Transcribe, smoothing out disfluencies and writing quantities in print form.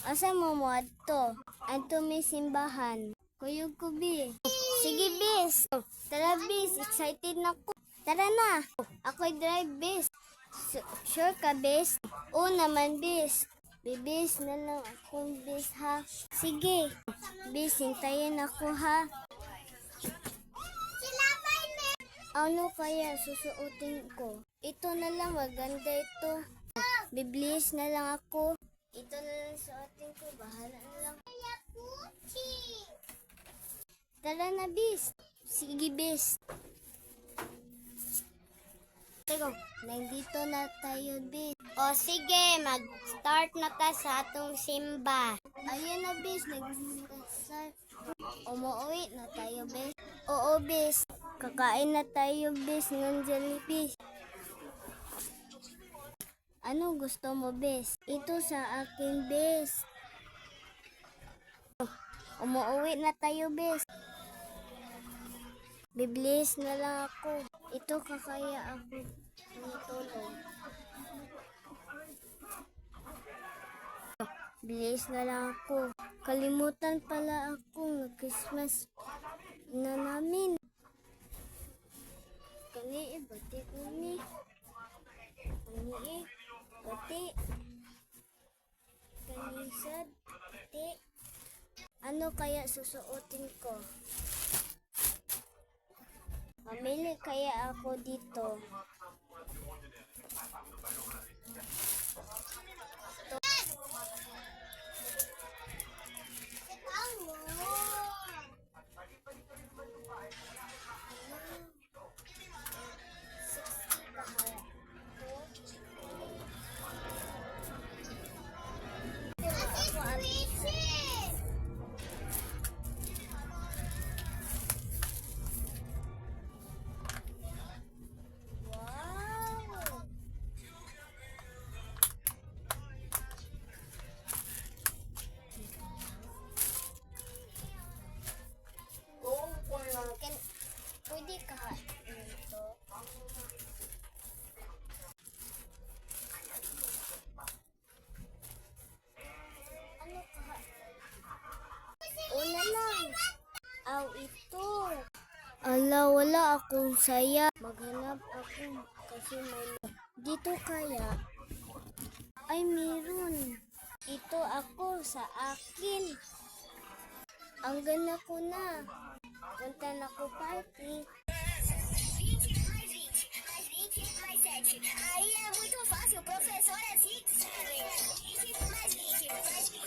Asa mo mo adto? Adto may simbahan. Kuyog ko, bis. Sige, bis. Tara, bis. Excited na ko. Tara na. Ako'y drive, bis. Sure ka, bis? Oo naman, bis. Bibis na lang akong bis, ha? Sige. Bis, hintayin ako, ha? Ano kaya susuotin ko? Ito na lang, maganda ito. Biblis na lang ako. Ito na lang suotin ko, bahala na lang. Tara na, bis. Sige, bis. Teka, nandito na tayo, bis. O sige, mag-start na ta sa atong simba. Ayun na, bis. Nag-start. Umuwi na tayo, bis. Oo, bis. Kakain na tayo, bis, ng Jollibee. Ano gusto mo, bis? Ito sa akin, bis. Umuwi na tayo, bis. Biblis na lang ako. Ito kakaya ako tulog. Bilis na lang ako. Kalimutan pala ako. Christmas na namin. Kani, bati ko ni. Kani, bati. Kanisad, bati. Ano kaya susuotin ko? Mamili kaya ako dito. Pwede ka dito. Ano ka? Una lang. Aw, ito. Ala, wala akong saya. Maghanap ako kasi may... Dito kaya? Ay, meron. Ito ako sa akin. Ang ganda ko na. Punta na ko party. Aí é muito fácil, professor é 5, 7, mais 20, mais 20.